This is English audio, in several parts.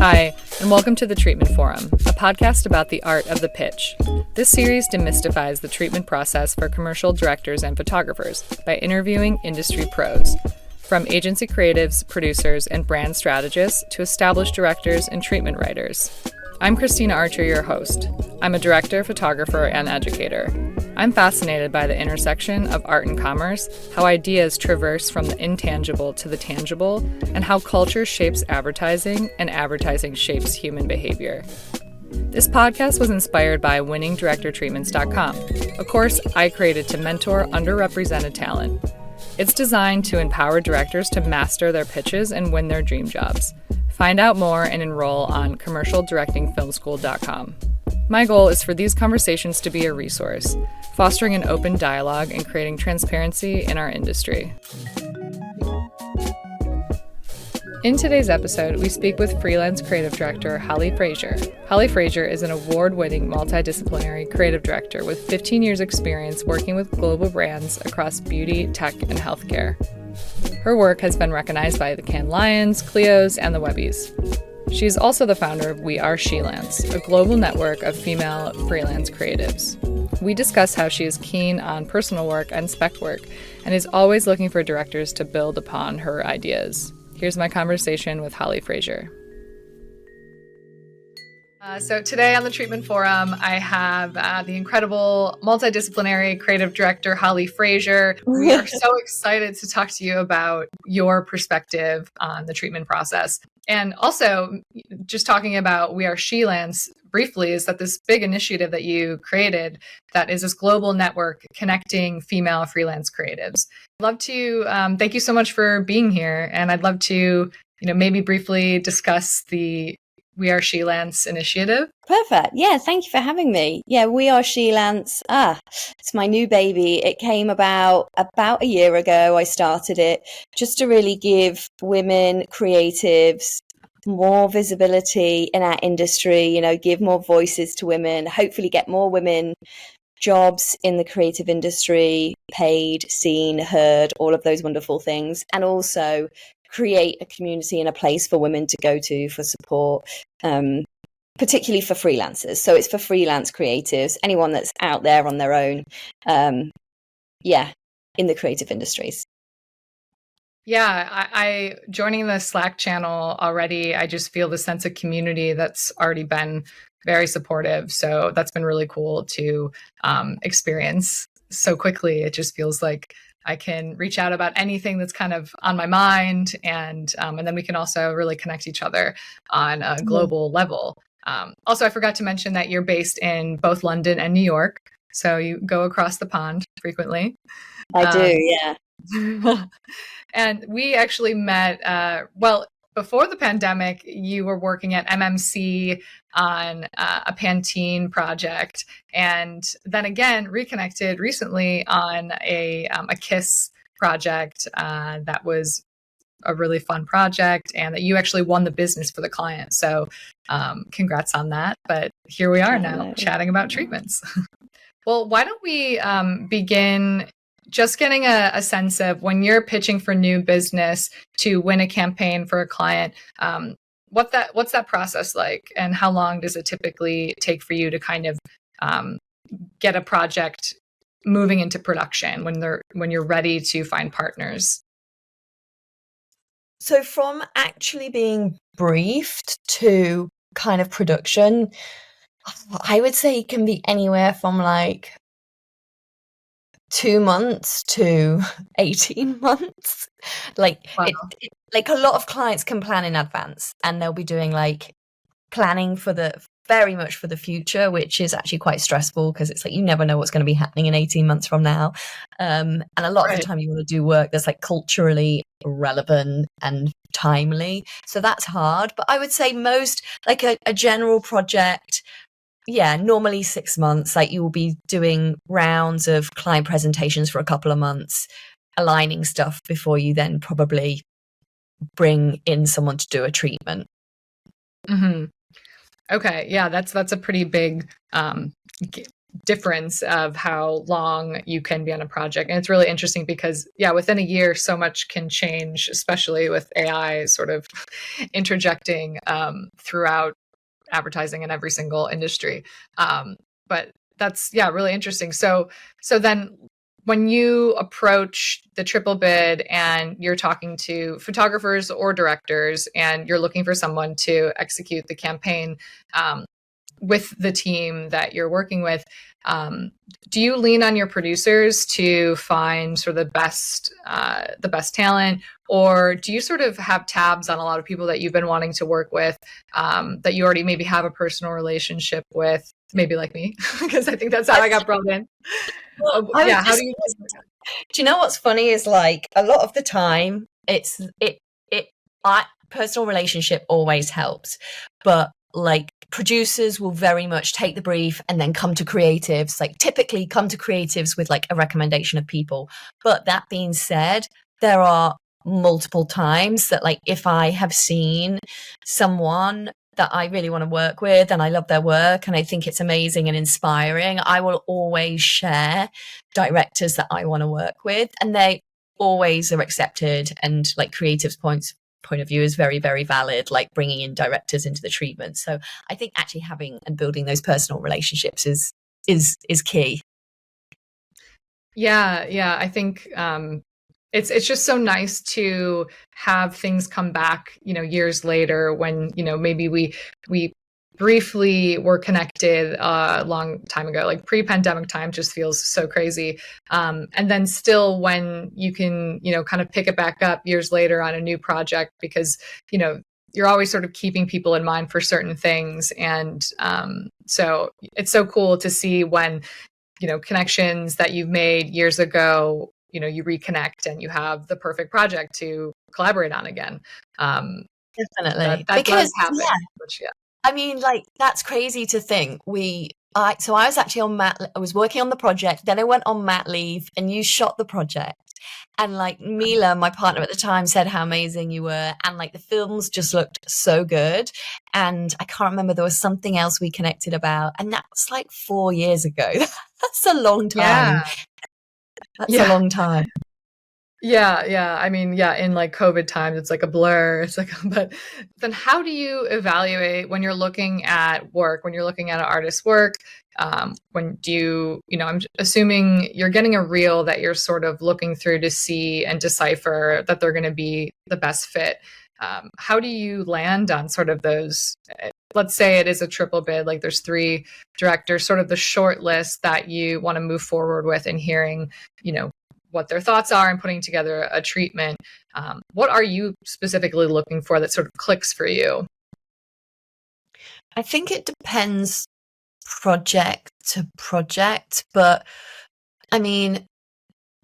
Hi, and welcome to the Treatment Forum, a podcast about the art of the pitch. This series demystifies the treatment process for commercial directors and photographers by interviewing industry pros, from agency creatives, producers, and brand strategists to established directors and treatment writers. I'm Christina Archer, your host. I'm a director, photographer, and educator. I'm fascinated by the intersection of art and commerce, how ideas traverse from the intangible to the tangible, and how culture shapes advertising and advertising shapes human behavior. This podcast was inspired by winningdirectortreatments.com, a course I created to mentor underrepresented talent. It's designed to empower directors to master their pitches and win their dream jobs. Find out more and enroll on commercialdirectingfilmschool.com. My goal is for these conversations to be a resource, fostering an open dialogue and creating transparency in our industry. In today's episode, we speak with freelance creative director Hollie Fraser. Hollie Fraser is an award-winning multidisciplinary creative director with 15 years experience working with global brands across beauty, tech, and healthcare. Her work has been recognized by the Cannes Lions, Clios, and the Webbies. She is also the founder of We Are Shelance, a global network of female freelance creatives. We discuss how she is keen on personal work and spec work and is always looking for directors to build upon her ideas. Here's my conversation with Hollie Fraser. So today on the Treatment Forum, I have the incredible multidisciplinary creative director, Hollie Fraser. We are so excited to talk to you about your perspective on the treatment process. And also, just talking about We Are Shelance briefly, is that this big initiative that you created that is this global network connecting female freelance creatives. I'd love to thank you so much for being here. And I'd love to, maybe briefly discuss the We Are Shelance initiative. Perfect. Yeah, thank you for having me. Yeah, We Are Shelance. It's my new baby. It came about a year ago. I started it just to really give women creatives more visibility in our industry, give more voices to women, hopefully get more women jobs in the creative industry, paid, seen, heard, all of those wonderful things, and also create a community and a place for women to go to for support, particularly for freelancers. So it's for freelance creatives, anyone that's out there on their own, in the creative industries. Yeah, I joining the Slack channel already, I just feel the sense of community that's already been very supportive. So that's been really cool to experience so quickly. It just feels like I can reach out about anything that's kind of on my mind, and then we can also really connect each other on a global level. Also, I forgot to mention that you're based in both London and New York, so you go across the pond frequently. I do, yeah. And we actually met, before the pandemic, you were working at MMC on a Pantene project, and then again reconnected recently on a KISS project that was a really fun project, and that you actually won the business for the client. So congrats on that. But here we are now chatting about treatments. Well, why don't we begin just getting a sense of when you're pitching for new business to win a campaign for a client, what's that process like, and how long does it typically take for you to kind of get a project moving into production when you're ready to find partners? So from actually being briefed to kind of production, I would say it can be anywhere from like 2 months to 18 months. Wow. Like a lot of clients can plan in advance, and they'll be doing like planning very much for the future, which is actually quite stressful because it's like you never know what's going to be happening in 18 months from now. And a lot of the time you want to do work that's like culturally relevant and timely. So that's hard. But I would say most, like a general project, normally 6 months. Like you will be doing rounds of client presentations for a couple of months, aligning stuff before you then probably bring in someone to do a treatment. Mm-hmm. Okay, yeah, that's a pretty big difference of how long you can be on a project. And it's really interesting because, within a year, so much can change, especially with AI sort of interjecting throughout advertising in every single industry. But that's, really interesting. So then when you approach the triple bid and you're talking to photographers or directors and you're looking for someone to execute the campaign, with the team that you're working with, do you lean on your producers to find sort of the best talent, or do you sort of have tabs on a lot of people that you've been wanting to work with, that you already maybe have a personal relationship with, maybe like me, because I think that's how I got brought in. Well, How do you? Do you know what's funny is like a lot of the time personal relationship always helps, but like producers will very much take the brief and then come to creatives, like typically come to creatives with like a recommendation of people. But that being said, there are multiple times that like if I have seen someone that I really want to work with and I love their work and I think it's amazing and inspiring, I will always share directors that I want to work with, and they always are accepted, and like creatives' point of view is very, very valid, like bringing in directors into the treatment. So I think actually having and building those personal relationships is key. Yeah, I think it's just so nice to have things come back, years later when, maybe we briefly were connected a long time ago, like pre-pandemic time just feels so crazy. And then still when you can, kind of pick it back up years later on a new project, because, you're always sort of keeping people in mind for certain things. And so it's so cool to see when, connections that you've made years ago, you reconnect and you have the perfect project to collaborate on again. Definitely. That Because does happen. yeah, Which, I mean, like that's crazy to think. So I was actually I was working on the project, then I went on mat leave, and you shot the project. And like Mila, my partner at the time, said how amazing you were, and like the films just looked so good. And I can't remember, there was something else we connected about, and that was like 4 years ago. That's a long time. yeah. That's a long time. Yeah. I mean, in like COVID times, it's like a blur. It's like, but then how do you evaluate when you're looking at work, when you're looking at an artist's work? When do you, I'm assuming you're getting a reel that you're sort of looking through to see and decipher that they're going to be the best fit. How do you land on sort of those? Let's say it is a triple bid, like there's 3 directors, sort of the short list that you want to move forward with, and hearing, what their thoughts are and putting together a treatment. What are you specifically looking for that sort of clicks for you? I think it depends project to project, but I mean,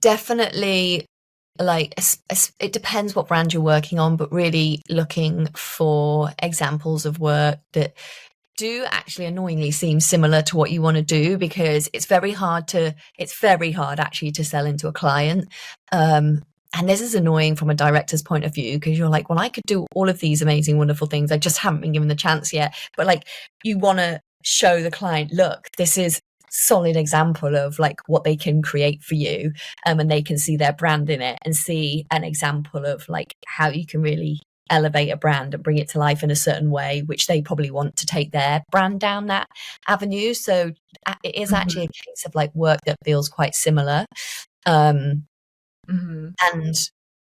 definitely like it depends what brand you're working on, but really looking for examples of work that do actually annoyingly seem similar to what you want to do, because it's very hard actually to sell into a client. And this is annoying from a director's point of view, because you're like, well, I could do all of these amazing, wonderful things. I just haven't been given the chance yet. But like, you want to show the client, look, this is solid example of like what they can create for you. And they can see their brand in it and see an example of like how you can really elevate a brand and bring it to life in a certain way, which they probably want to take their brand down that avenue. So it is actually a case of like work that feels quite similar. And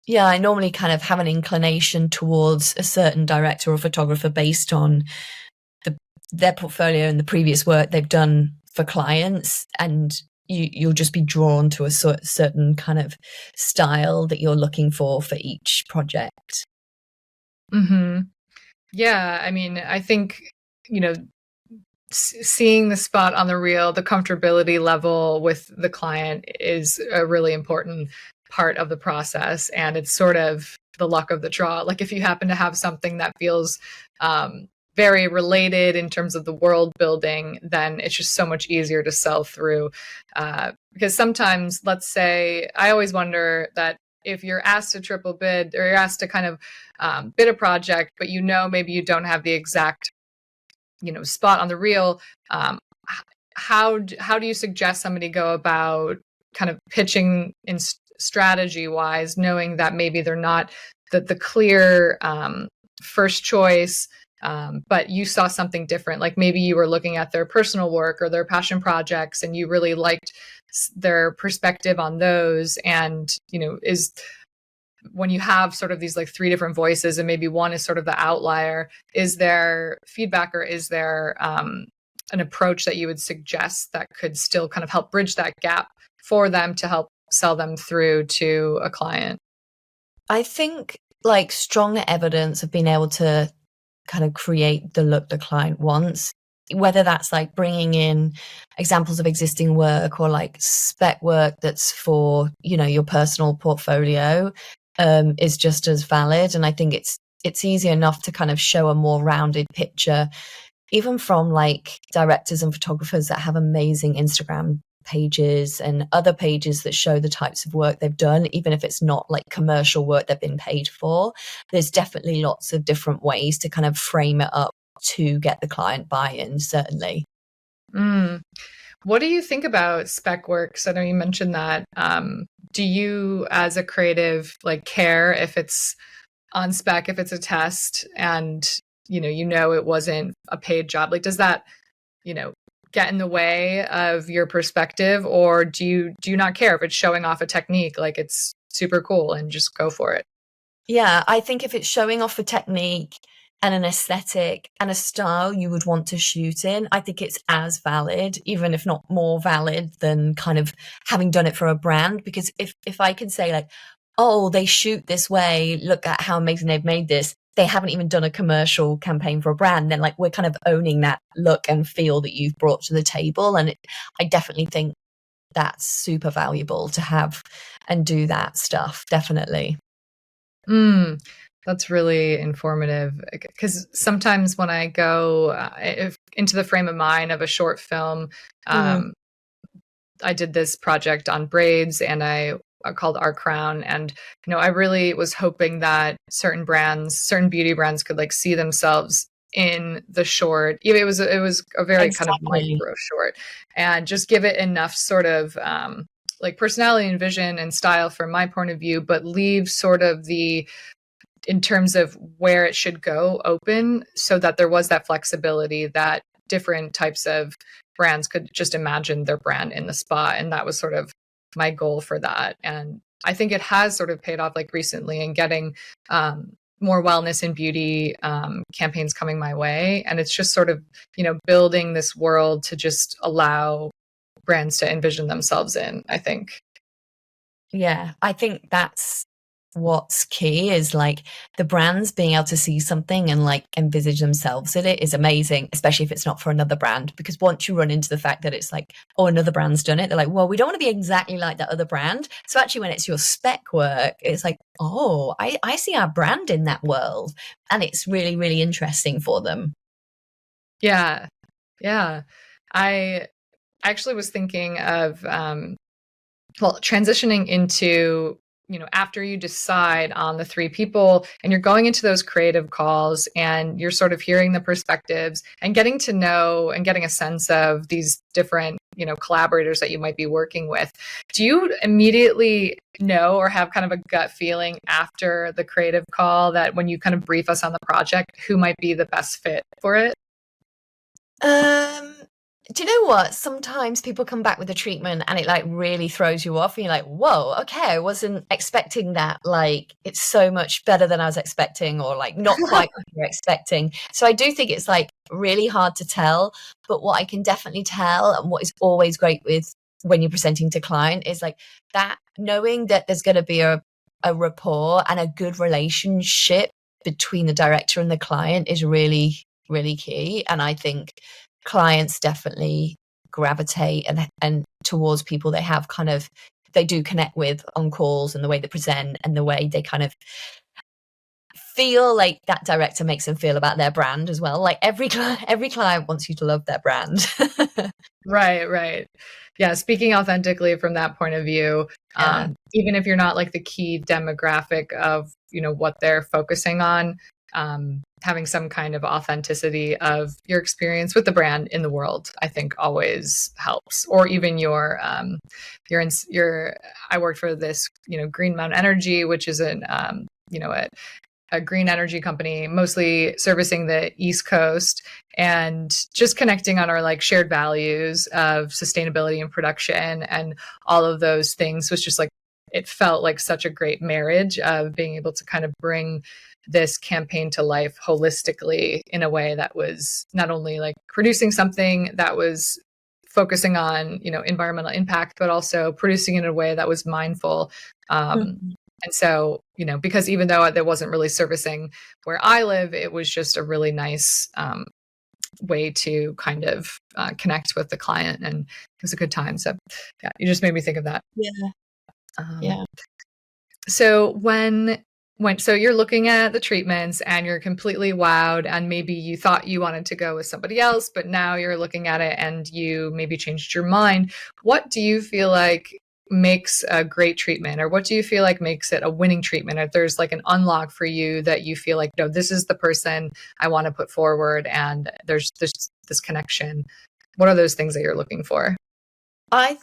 yeah, I normally kind of have an inclination towards a certain director or photographer based on their portfolio and the previous work they've done for clients, and you'll just be drawn to a certain kind of style that you're looking for each project. Yeah, I mean, I think, seeing the spot on the reel, the comfortability level with the client is a really important part of the process. And it's sort of the luck of the draw. Like if you happen to have something that feels very related in terms of the world building, then it's just so much easier to sell through. Because sometimes, let's say, I always wonder that if you're asked to triple bid, or you're asked to kind of bid a project, but maybe you don't have the exact spot on the reel, how do you suggest somebody go about kind of pitching in strategy wise, knowing that maybe they're not the clear first choice, but you saw something different, like maybe you were looking at their personal work or their passion projects and you really liked their perspective on those. And, is when you have sort of these like three different voices and maybe one is sort of the outlier, is there feedback or is there an approach that you would suggest that could still kind of help bridge that gap for them to help sell them through to a client? I think like strong evidence of being able to kind of create the look the client wants, whether that's like bringing in examples of existing work or like spec work that's for, your personal portfolio, is just as valid. And I think it's easy enough to kind of show a more rounded picture, even from like directors and photographers that have amazing Instagram pages and other pages that show the types of work they've done, even if it's not like commercial work they've been paid for. There's definitely lots of different ways to kind of frame it up to get the client buy-in, certainly. What do you think about spec work? So I know you mentioned that. Do you, as a creative, like care if it's on spec, if it's a test, and it wasn't a paid job? Like, does that, get in the way of your perspective, or do you not care if it's showing off a technique? Like, it's super cool and just go for it. Yeah, I think if it's showing off a technique and an aesthetic and a style you would want to shoot in, I think it's as valid, even if not more valid than kind of having done it for a brand. Because if I can say like, oh, they shoot this way, look at how amazing they've made this, they haven't even done a commercial campaign for a brand, then like we're kind of owning that look and feel that you've brought to the table. And I definitely think that's super valuable to have and do that stuff. Definitely. That's really informative, because sometimes when I go into the frame of mind of a short film, I did this project on braids and I called Art Crown. And, I really was hoping that certain beauty brands could like see themselves in the short. It was a very kind of micro short, and just give it enough sort of like personality and vision and style from my point of view, but leave sort of in terms of where it should go open, so that there was that flexibility that different types of brands could just imagine their brand in the spot. And that was sort of my goal for that. And I think it has sort of paid off like recently, and getting more wellness and beauty campaigns coming my way. And it's just sort of, building this world to just allow brands to envision themselves in, I think. Yeah, I think that's what's key, is like the brands being able to see something and like envisage themselves in it is amazing, especially if it's not for another brand. Because once you run into the fact that it's like, oh, another brand's done it, they're like, well, we don't want to be exactly like that other brand. So actually when it's your spec work, it's like, oh, I see our brand in that world. And it's really, really interesting for them. Yeah. I actually was thinking of transitioning into, after you decide on the three people and you're going into those creative calls and you're sort of hearing the perspectives and getting to know and getting a sense of these different, collaborators that you might be working with. Do you immediately know or have kind of a gut feeling after the creative call that when you kind of brief us on the project, who might be the best fit for it? Do you know what? Sometimes people come back with a treatment and it like really throws you off and you're like, whoa, okay, I wasn't expecting that. Like, it's so much better than I was expecting, or like not quite what you're expecting. So I do think it's like really hard to tell. But what I can definitely tell, and what is always great with when you're presenting to client, is like that knowing that there's going to be a rapport and a good relationship between the director and the client is really, really key. And I think clients definitely gravitate and towards people they do connect with on calls, and the way they present and the way they kind of feel like that director makes them feel about their brand as well. Like every client wants you to love their brand. Right. Yeah. Speaking authentically from that point of view, even if you're not like the key demographic of, what they're focusing on, having some kind of authenticity of your experience with the brand in the world, I think always helps. Or even I worked for this, Green Mountain Energy, which is a green energy company, mostly servicing the East Coast, and just connecting on our like shared values of sustainability and production and all of those things was just like, it felt like such a great marriage of being able to kind of bring this campaign to life holistically in a way that was not only like producing something that was focusing on, environmental impact, but also producing it in a way that was mindful. And so, because even though it wasn't really servicing where I live, it was just a really nice way to kind of connect with the client, and it was a good time. So yeah, you just made me think of that. Yeah. So so you're looking at the treatments and you're completely wowed, and maybe you thought you wanted to go with somebody else, but now you're looking at it and you maybe changed your mind. What do you feel like makes a great treatment, or what do you feel like makes it a winning treatment? If there's like an unlock for you that you feel like, no, this is the person I want to put forward, and there's this connection, what are those things that you're looking for? I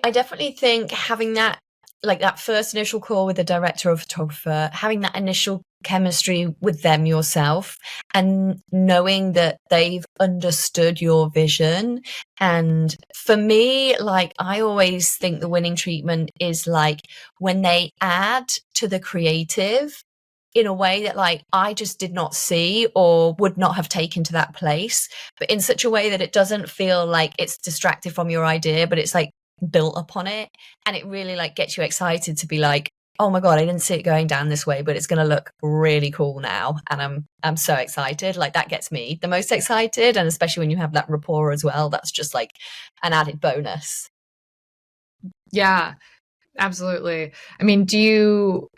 definitely think having that, like that first initial call with the director or photographer, having that initial chemistry with them yourself, and knowing that they've understood your vision. And for me, like, I always think the winning treatment is like when they add to the creative in a way that like I just did not see or would not have taken to that place, but in such a way that it doesn't feel like it's distracted from your idea, but it's like built upon it, and it really like gets you excited to be like, oh my god, I didn't see it going down this way, but it's going to look really cool now, and I'm so excited. Like, that gets me the most excited, and especially when you have that rapport as well, that's just like an added bonus. Yeah, absolutely. I mean, do you,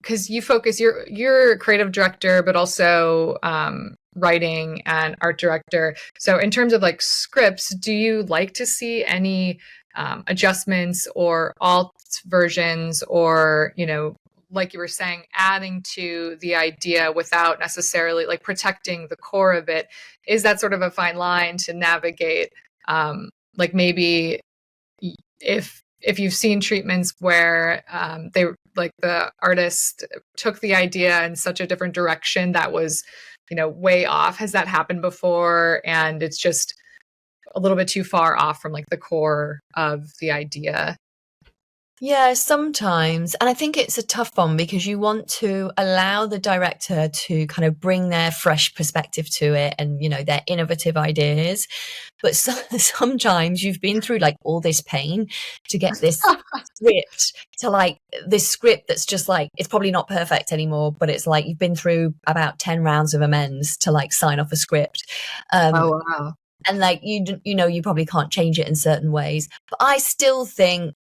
because you focus, you're a creative director, but also writing and art director. So in terms of like scripts, do you like to see any adjustments or alt versions, or, like you were saying, adding to the idea without necessarily like protecting the core of it? Is that sort of a fine line to navigate? Like maybe if you've seen treatments where they like the artist took the idea in such a different direction that was, way off. Has that happened before? And it's just a little bit too far off from like the core of the idea. Yeah, sometimes. And I think it's a tough one because you want to allow the director to kind of bring their fresh perspective to it and, their innovative ideas. But sometimes you've been through like all this pain to get this script to like this script that's just like, it's probably not perfect anymore, but it's like you've been through about 10 rounds of amends to like sign off a script. Oh, wow. And like, you probably can't change it in certain ways. But I still think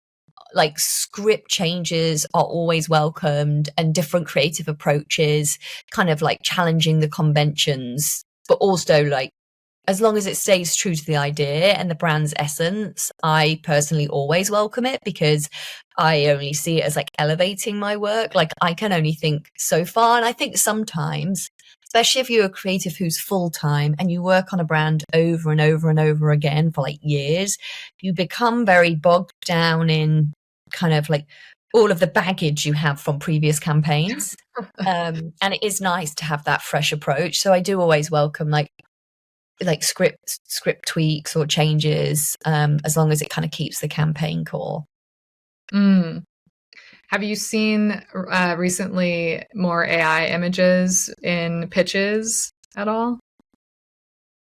like script changes are always welcomed, and different creative approaches, kind of like challenging the conventions, but also like, as long as it stays true to the idea and the brand's essence, I personally always welcome it, because I only see it as like elevating my work. Like, I can only think so far. And I think sometimes, especially if you're a creative who's full-time and you work on a brand over and over and over again for like years, you become very bogged down in kind of like all of the baggage you have from previous campaigns. And it is nice to have that fresh approach. So I do always welcome like script tweaks or changes, as long as it kind of keeps the campaign core. Have you seen recently more AI images in pitches at all?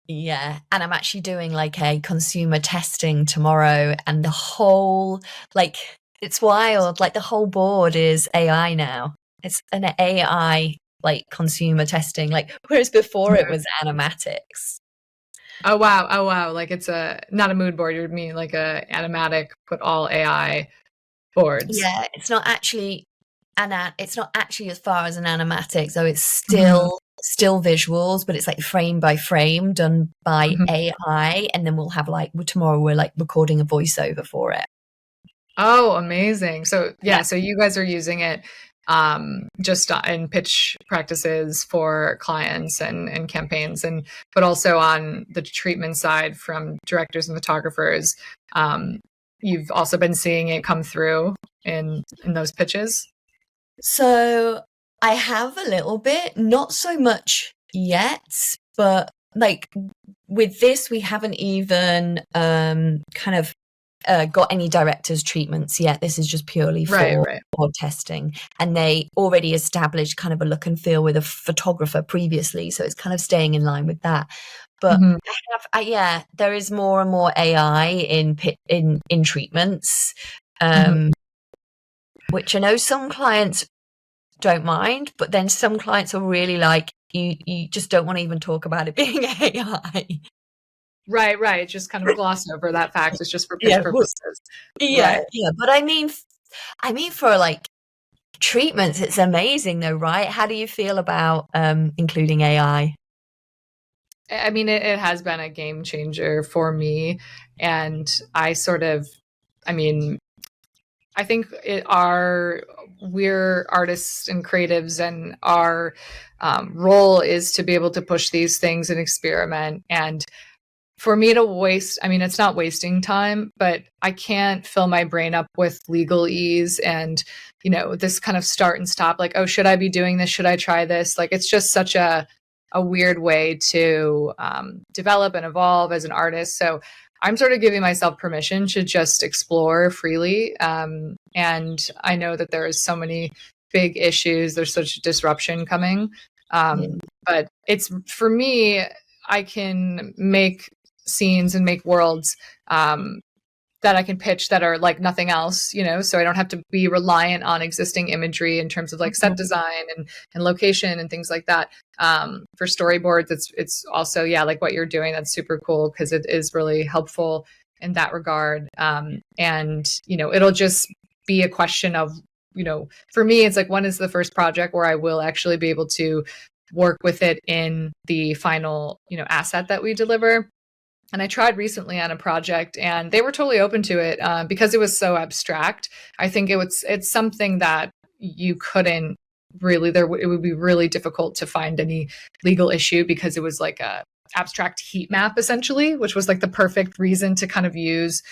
Yeah, and I'm actually doing like a consumer testing tomorrow, and the whole, like, it's wild. Like, the whole board is AI now. It's an AI like consumer testing, like, whereas before it was animatics. Oh wow! Like, it's not a mood board. You would mean like a animatic, but all AI boards. Yeah, it's not actually as far as an animatic, so it's still visuals, but it's like frame by frame done by AI, and then we'll have like tomorrow we're like recording a voiceover for it. Oh, amazing. So yeah, so you guys are using it just in pitch practices for clients and campaigns, but also on the treatment side from directors and photographers. You've also been seeing it come through in those pitches? So I have a little bit, not so much yet, but like with this, we haven't even kind of got any directors treatments yet. This is just purely for testing, and they already established kind of a look and feel with a photographer previously, so it's kind of staying in line with that. But yeah, there is more and more AI in treatments, which I know some clients don't mind, but then some clients are really like, you just don't want to even talk about it being AI. Right. Just kind of gloss over that fact. It's just for pitch purposes. Yeah. But I mean, for like treatments, it's amazing though, right? How do you feel about including AI? I mean, it has been a game changer for me, and I think we're artists and creatives, and our role is to be able to push these things and experiment. And for me to waste, I mean, it's not wasting time, but I can't fill my brain up with legalese and, this kind of start and stop, like, oh, should I be doing this? Should I try this? Like, it's just such a weird way to develop and evolve as an artist. So I'm sort of giving myself permission to just explore freely. And I know that there is so many big issues. There's such disruption coming. But it's, for me, I can make scenes and make worlds that I can pitch that are like nothing else, so I don't have to be reliant on existing imagery in terms of like set design and location and things like that. For storyboards, it's also, like what you're doing, that's super cool because it is really helpful in that regard. And, it'll just be a question of, for me, it's like, when is the first project where I will actually be able to work with it in the final, asset that we deliver. And I tried recently on a project and they were totally open to it because it was so abstract. I think it's something that you couldn't really, it would be really difficult to find any legal issue because it was like a abstract heat map essentially, which was like the perfect reason to kind of use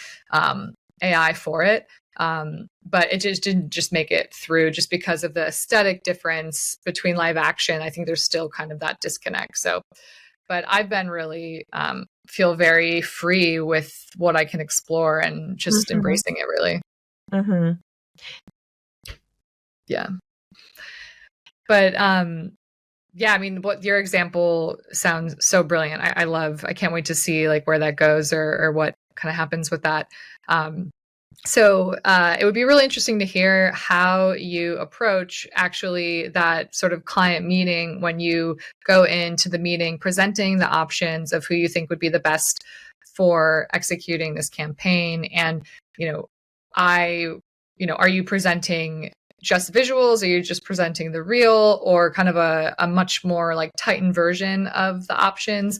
AI for it. But it just didn't just make it through just because of the aesthetic difference between live action. I think there's still kind of that disconnect. So, but I've been really feel very free with what I can explore and just embracing it really. Yeah. But yeah, I mean, what your example sounds so brilliant. I can't wait to see like where that goes or what kind of happens with that. So it would be really interesting to hear how you approach actually that sort of client meeting when you go into the meeting, presenting the options of who you think would be the best for executing this campaign. And, are you presenting just visuals? Are you just presenting the reel or kind of a much more like tightened version of the options?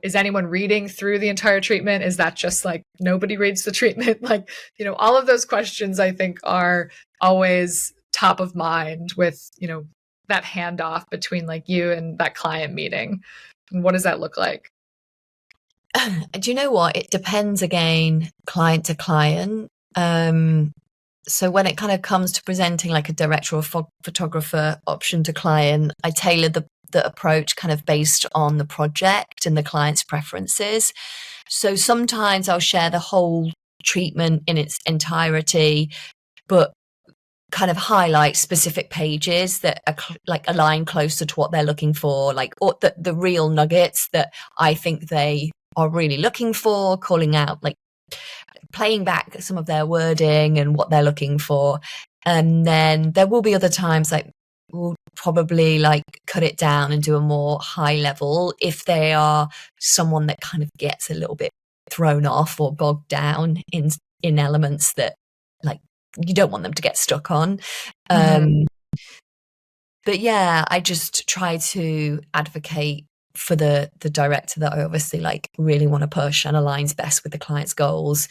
Is anyone reading through the entire treatment? Is that just like nobody reads the treatment? Like, all of those questions I think are always top of mind with, that handoff between like you and that client meeting. And what does that look like? Do you know what? It depends again, client to client. So when it kind of comes to presenting like a director or photographer option to client, I tailor the approach kind of based on the project and the client's preferences. So sometimes I'll share the whole treatment in its entirety, but kind of highlight specific pages that are like align closer to what they're looking for, like or the real nuggets that I think they are really looking for, calling out, like playing back some of their wording and what they're looking for. And then there will be other times like we'll probably like cut it down and do a more high level if they are someone that kind of gets a little bit thrown off or bogged down in elements that like you don't want them to get stuck on. But yeah, I just try to advocate for the director that I obviously like really want to push and aligns best with the client's goals.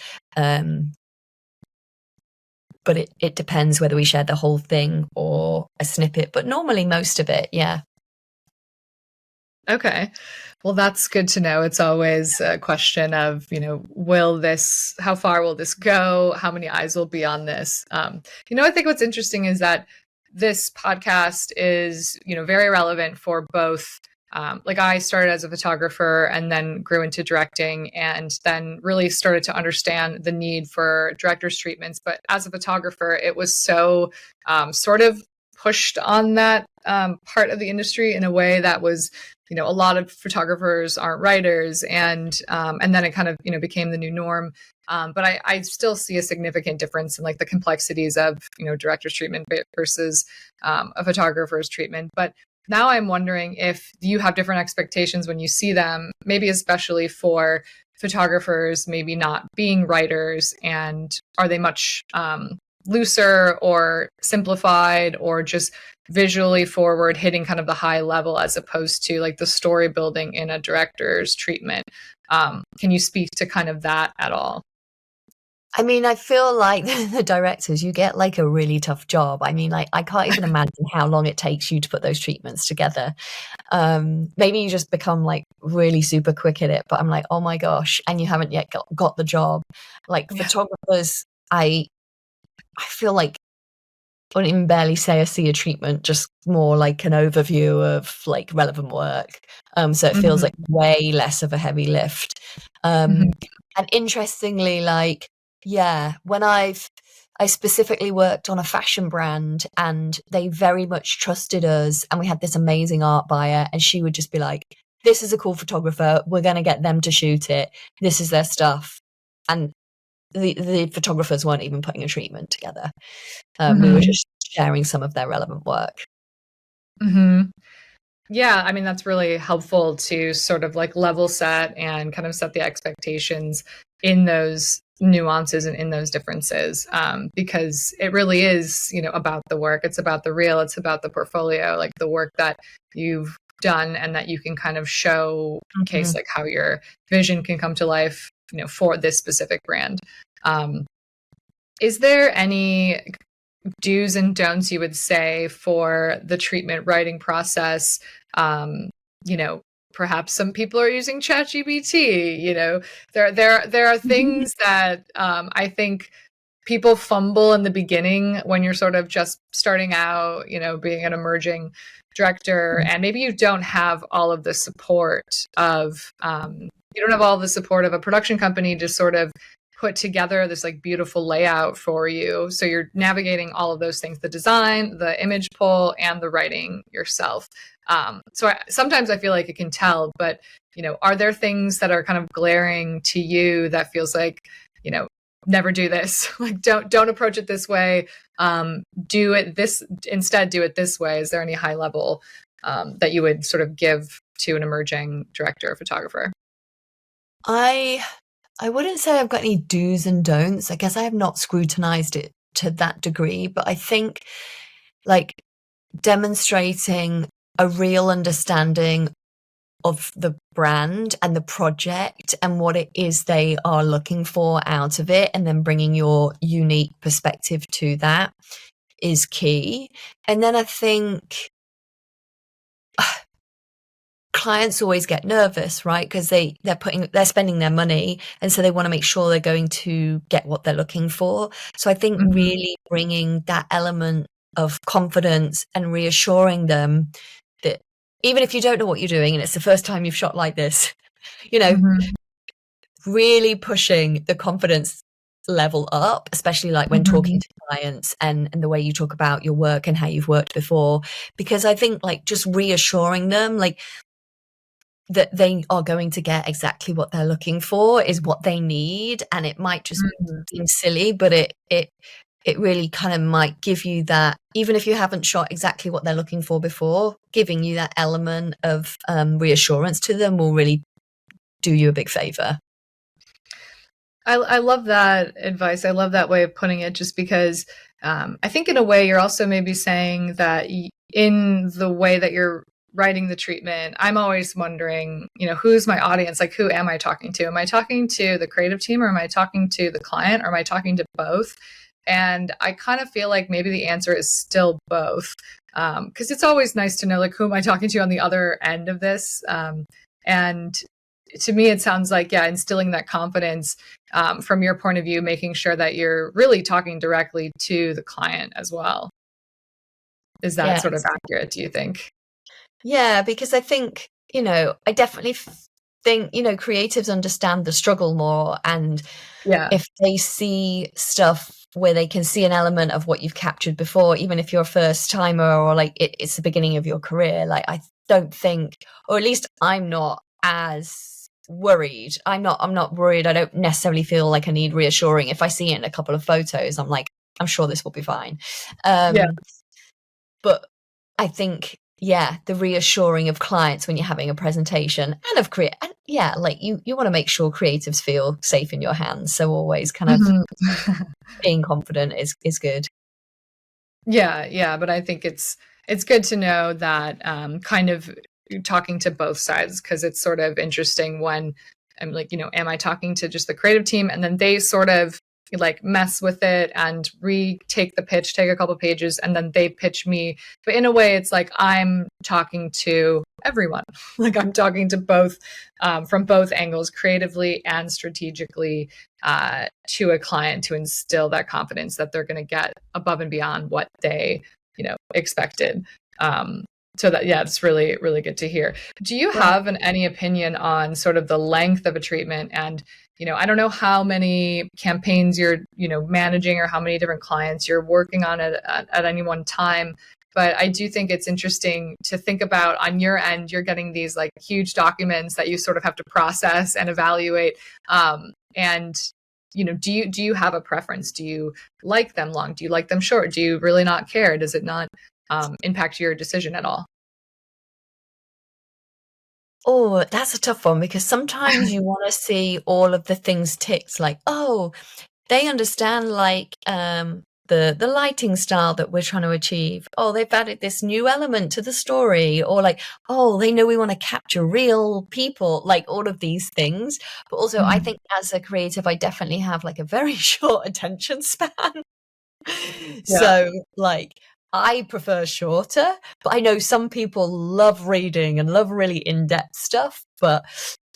but it depends whether we share the whole thing or a snippet, but normally most of it. Yeah. Okay. Well, that's good to know. It's always a question of, how far will this go? How many eyes will be on this? I think what's interesting is that this podcast is, very relevant for both. Like I started as a photographer and then grew into directing and then really started to understand the need for director's treatments. But as a photographer, it was so sort of pushed on that part of the industry in a way that was, a lot of photographers aren't writers, and then it kind of, became the new norm. But I still see a significant difference in like the complexities of, director's treatment versus a photographer's treatment. But now I'm wondering if you have different expectations when you see them, maybe especially for photographers, maybe not being writers, and are they much looser or simplified or just visually forward, hitting kind of the high level as opposed to like the story building in a director's treatment? Can you speak to kind of that at all? I mean, I feel like the directors, you get like a really tough job. I mean, like I can't even imagine how long it takes you to put those treatments together. Maybe you just become like really super quick at it, but I'm like, oh my gosh, and you haven't yet got the job. Like photographers, I feel like I wouldn't even barely say I see a treatment, just more like an overview of like relevant work. So it feels like way less of a heavy lift. And interestingly, like, when I specifically worked on a fashion brand and they very much trusted us and we had this amazing art buyer and she would just be like, this is a cool photographer. We're going to get them to shoot it. This is their stuff. And the photographers weren't even putting a treatment together. We were just sharing some of their relevant work. Yeah, I mean, that's really helpful to sort of like level set and kind of set the expectations in those nuances and in those differences, because it really is, about the work. It's about the reel. It's about the portfolio, like the work that you've done and that you can kind of show case like how your vision can come to life, for this specific brand. Is there any do's and don'ts you would say for the treatment writing process? Perhaps some people are using ChatGPT. There are things that I think people fumble in the beginning when you're sort of just starting out, being an emerging director, and maybe you don't have all of the support of a production company to sort of put together this like beautiful layout for you. So you're navigating all of those things, the design, the image pull, and the writing yourself. Sometimes I feel like it can tell, but, are there things that are kind of glaring to you that feels like, never do this, like don't approach it this way. Do it this way. Is there any high level that you would sort of give to an emerging director or photographer? I wouldn't say I've got any do's and don'ts. I guess I have not scrutinized it to that degree, but I think like demonstrating a real understanding of the brand and the project and what it is they are looking for out of it, and then bringing your unique perspective to that is key. And then I think clients always get nervous, right? Because they're spending their money, and so they want to make sure they're going to get what they're looking for. So I think really bringing that element of confidence and reassuring them that even if you don't know what you're doing and it's the first time you've shot like this, really pushing the confidence level up, especially like when talking to clients and the way you talk about your work and how you've worked before, because I think like just reassuring them like that they are going to get exactly what they're looking for is what they need. And it might just seem silly, but it really kind of might give you that, even if you haven't shot exactly what they're looking for before, giving you that element of reassurance to them will really do you a big favor. I love that advice. I love that way of putting it, just because I think in a way you're also maybe saying that in the way that you're writing the treatment, I'm always wondering, who's my audience? Like, who am I talking to? Am I talking to the creative team, or am I talking to the client, or am I talking to both? And I kind of feel like maybe the answer is still both. Because it's always nice to know, like, who am I talking to on the other end of this? And to me, it sounds like, yeah, instilling that confidence from your point of view, making sure that you're really talking directly to the client as well. Is that sort of accurate, do you think? Yeah, because I think, I definitely think, creatives understand the struggle more. And if they see stuff where they can see an element of what you've captured before, even if you're a first timer or like it's the beginning of your career, like I don't think, or at least I'm not as worried. I'm not worried. I don't necessarily feel like I need reassuring. If I see it in a couple of photos, I'm like, I'm sure this will be fine. But I think, the reassuring of clients when you're having a presentation and of like you want to make sure creatives feel safe in your hands. So always kind of being confident is good. Yeah. But I think it's good to know that kind of talking to both sides, because it's sort of interesting when I'm like, am I talking to just the creative team and then they sort of like mess with it and retake the pitch, take a couple pages, and then they pitch me. But in a way, it's like I'm talking to everyone. Like I'm talking to both from both angles, creatively and strategically, to a client to instill that confidence that they're going to get above and beyond what they, expected. So that, it's really, really good to hear. Do you have any opinion on sort of the length of a treatment? And, I don't know how many campaigns you're, managing or how many different clients you're working on at any one time. But I do think it's interesting to think about on your end, you're getting these like huge documents that you sort of have to process and evaluate. And, do you have a preference? Do you like them long? Do you like them short? Do you really not care? Does it not impact your decision at all? Oh, that's a tough one, because sometimes you want to see all of the things ticked, like, oh, they understand like the lighting style that we're trying to achieve. Oh, they've added this new element to the story, or like, oh, they know we want to capture real people, like all of these things. But also, I think as a creative, I definitely have like a very short attention span. So like I prefer shorter, but I know some people love reading and love really in-depth stuff. But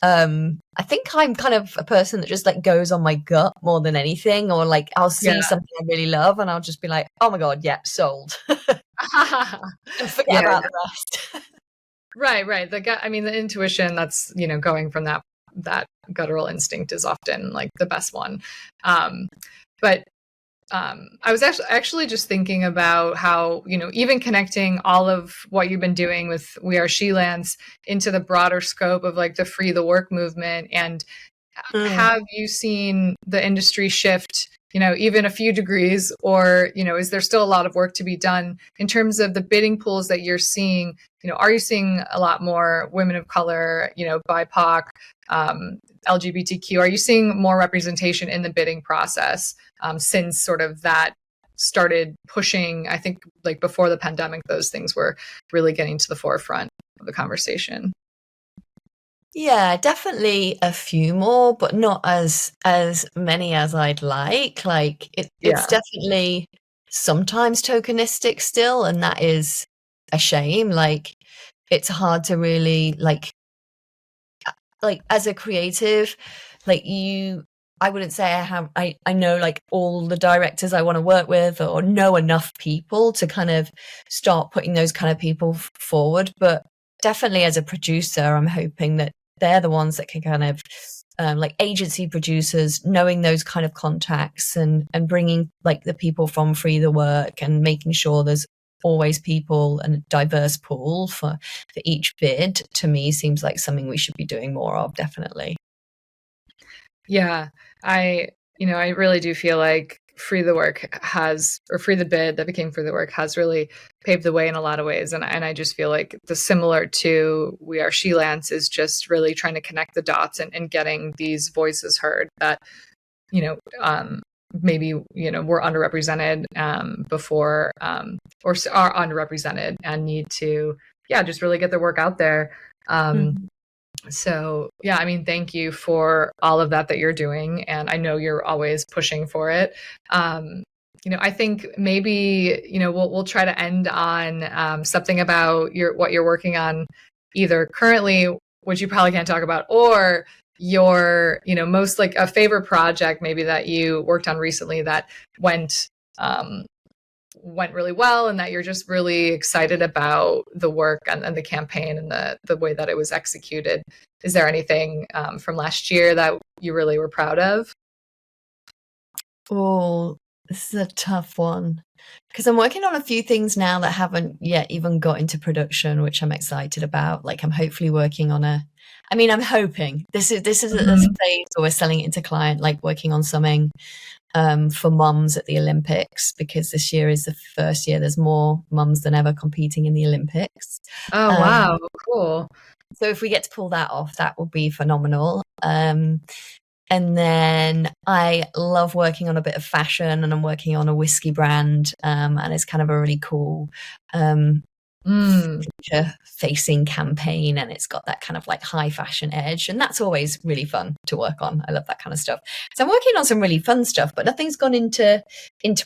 I think I'm kind of a person that just like goes on my gut more than anything, or like I'll see something I really love and I'll just be like, oh my God, sold. And forget about the rest. Right. The gut, I mean, the intuition that's, going from that guttural instinct is often like the best one. But I was actually just thinking about how, even connecting all of what you've been doing with We Are Shelance into the broader scope of like the Free the Work movement. And have you seen the industry shift, even a few degrees, or, is there still a lot of work to be done in terms of the bidding pools that you're seeing? Are you seeing a lot more women of color, BIPOC, LGBTQ? Are you seeing more representation in the bidding process since sort of that started pushing? I think like before the pandemic, those things were really getting to the forefront of the conversation. Yeah, definitely a few more, but not as many as I'd like. Like it's definitely sometimes tokenistic still, and that is a shame. Like it's hard to really like as a creative, like I wouldn't say I know like all the directors I want to work with, or know enough people to kind of start putting those kind of people forward. But definitely as a producer, I'm hoping that they're the ones that can kind of like agency producers, knowing those kind of contacts and bringing like the people from Free the Work and making sure there's always people and a diverse pool for each bid, to me seems like something we should be doing more of, definitely. Yeah, I really do feel like Free the Work Free the Bid that became Free the Work has really paved the way in a lot of ways. And I just feel like the similar to We Are Shelance is just really trying to connect the dots and getting these voices heard that, maybe, were underrepresented before or are underrepresented and need to, just really get their work out there. So, I mean, thank you for all of that you're doing. And I know you're always pushing for it. I think maybe, we'll try to end on something about what you're working on, either currently, which you probably can't talk about, or your, most like a favorite project maybe that you worked on recently that went really well, and that you're just really excited about the work and the campaign and the way that it was executed. Is there anything from last year that you really were proud of? Oh, this is a tough one because I'm working on a few things now that haven't yet even got into production, which I'm excited about. Like I'm hopefully working on I'm hoping this is a phase where we're selling it into client, like working on something for mums at the Olympics, because this year is the first year there's more mums than ever competing in the Olympics. Oh, wow. Cool. So if we get to pull that off, that will be phenomenal. And then I love working on a bit of fashion, and I'm working on a whiskey brand, and it's kind of a really cool future-facing campaign, and it's got that kind of like high fashion edge, and that's always really fun to work on. I love that kind of stuff. So I'm working on some really fun stuff, but nothing's gone into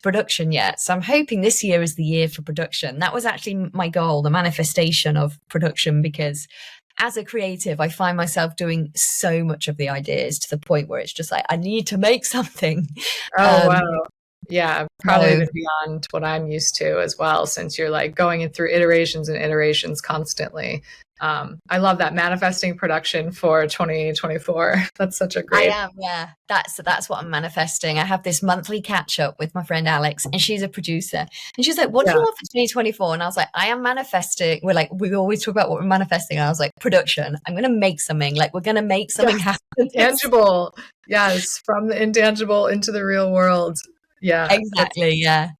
production yet. So I'm hoping this year is the year for production. That was actually my goal, the manifestation of production, because as a creative, I find myself doing so much of the ideas to the point where it's just like, I need to make something. Oh, wow. Yeah, probably even beyond what I'm used to as well, since you're like going through iterations and iterations constantly. I love that, manifesting production for 2024. That's such a great. I am, yeah. That's what I'm manifesting. I have this monthly catch up with my friend Alex, and she's a producer. And she's like, "What do you want for 2024?" And I was like, "I am manifesting." We always talk about what we're manifesting. And I was like, "Production. I'm going to make something. Like we're going to make something happen." Tangible. Yes, from the intangible into the real world. Yeah, exactly. Yeah.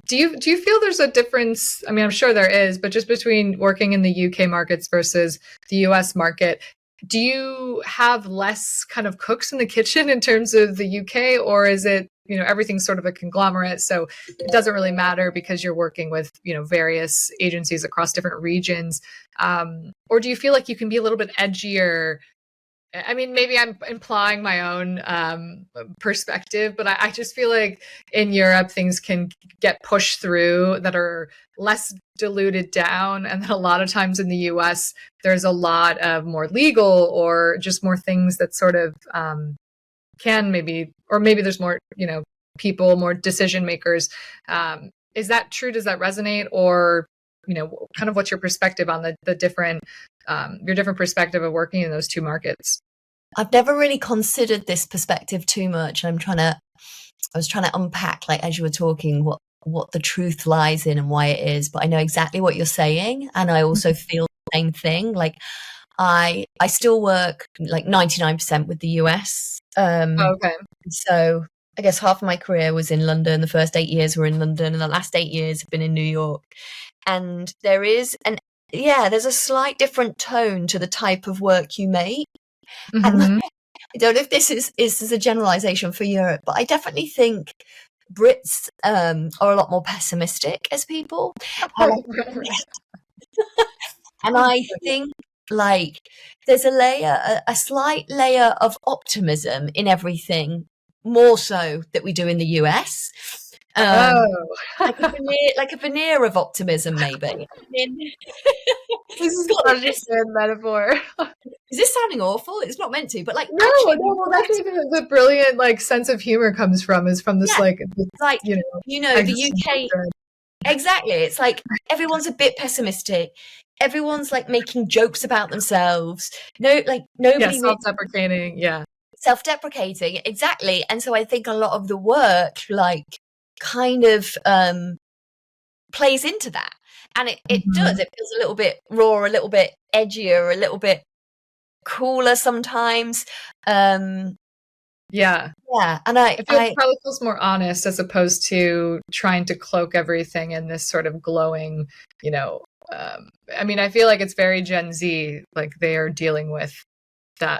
Do you feel there's a difference? I mean, I'm sure there is, but just between working in the UK markets versus the US market, do you have less kind of cooks in the kitchen in terms of the UK, or is it, everything's sort of a conglomerate, so it doesn't really matter because you're working with, various agencies across different regions? Or do you feel like you can be a little bit edgier? I mean, maybe I'm implying my own perspective, but I just feel like in Europe, things can get pushed through that are less diluted down. And then a lot of times in the US, there's a lot of more legal or just more things that sort of can maybe, or maybe there's more, people, more decision makers. Is that true? Does that resonate? Or, kind of what's your perspective on the different, your different perspective of working in those two markets? I've never really considered this perspective too much. I was trying to unpack, like, as you were talking, what the truth lies in and why it is. But I know exactly what you're saying. And I also feel the same thing. Like I still work like 99% with the US. Okay. So I guess half of my career was in London. The first 8 years were in London, and the last 8 years have been in New York. And there's a slight different tone to the type of work you make. Mm-hmm. And I don't know if this is a generalization for Europe, but I definitely think Brits are a lot more pessimistic as people. And I think like there's a slight layer of optimism in everything, more so that we do in the US. Like a veneer of optimism, maybe. This is such a good metaphor. Is this sounding awful? It's not meant to, but like no. Well, that's the brilliant like sense of humor comes from is from this the UK. Exactly, it's like everyone's a bit pessimistic. Everyone's like making jokes about themselves. No, like nobody self-deprecating. Yeah, self-deprecating. Exactly, and so I think a lot of the work like kind of plays into that. And it does. It feels a little bit raw, a little bit edgier, a little bit cooler sometimes. Yeah. And it probably feels more honest as opposed to trying to cloak everything in this sort of glowing, I mean, I feel like it's very Gen Z, like they are dealing with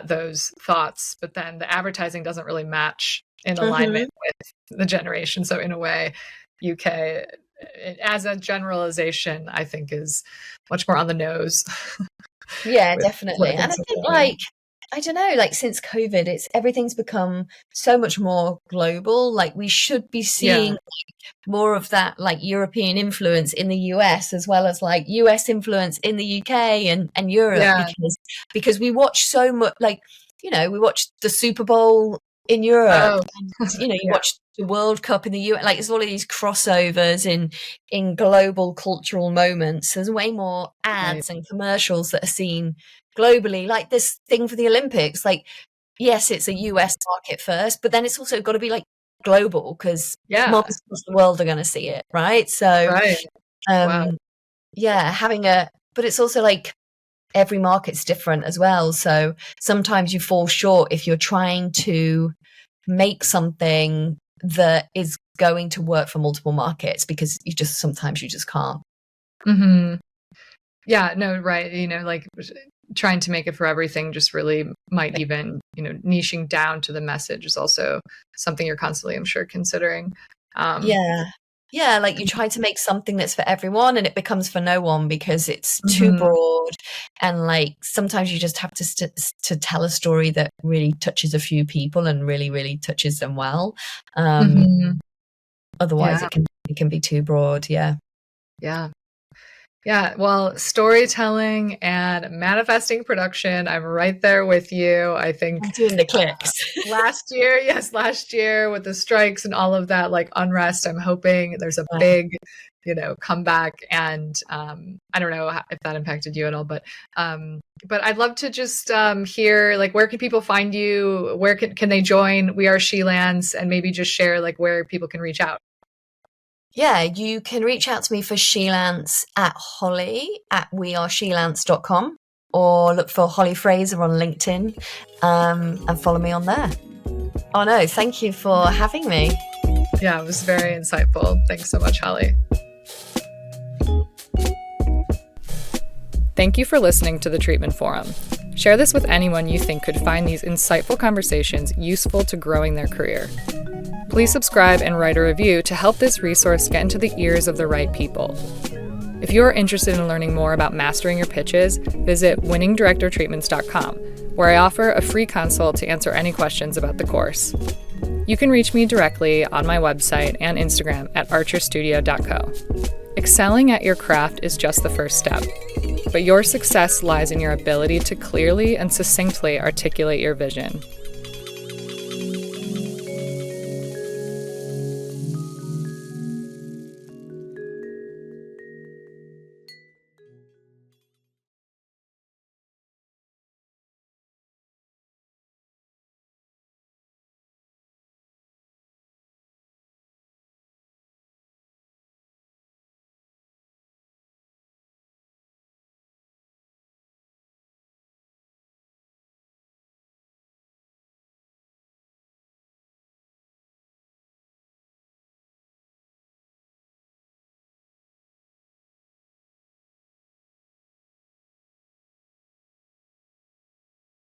those thoughts, but then the advertising doesn't really match in alignment with the generation. So in a way, UK, as a generalization, I think is much more on the nose. Yeah, definitely. And I think like I don't know, like since COVID, everything's become so much more global. Like we should be seeing more of that like European influence in the US as well as like US influence in the UK and Europe because we watch so much, like, we watched the Super Bowl in Europe and, you watch the World Cup in the US. Like, it's all of these crossovers in global cultural moments. There's way more ads and commercials that are seen globally, like this thing for the Olympics. Like, yes, it's a US market first, but then it's also got to be like global because moms across the world are going to see it, right? So but it's also like every market's different as well, so sometimes you fall short if you're trying to make something that is going to work for multiple markets, because sometimes you just can't. Like trying to make it for everything just really might even, niching down to the message is also something you're constantly, I'm sure, considering. Like you try to make something that's for everyone and it becomes for no one because it's too broad, and like sometimes you just have to tell a story that really touches a few people and really, really touches them well. Otherwise it can be too broad. Well, storytelling and manifesting production, I'm right there with you. I think I'm doing the clicks. last year with the strikes and all of that, like unrest, I'm hoping there's a big, comeback. And I don't know if that impacted you at all, but I'd love to just hear, like, where can people find you? Where can they join We Are Shelance, and maybe just share like where people can reach out? Yeah, you can reach out to me for Shelance at Hollie at weareshelance.com, or look for Hollie Fraser on LinkedIn and follow me on there. Oh no, thank you for having me. Yeah, it was very insightful. Thanks so much, Hollie. Thank you for listening to the Treatment Forum. Share this with anyone you think could find these insightful conversations useful to growing their career. Please subscribe and write a review to help this resource get into the ears of the right people. If you are interested in learning more about mastering your pitches, visit winningdirectortreatments.com, where I offer a free consult to answer any questions about the course. You can reach me directly on my website and Instagram at archerstudio.co. Excelling at your craft is just the first step, but your success lies in your ability to clearly and succinctly articulate your vision.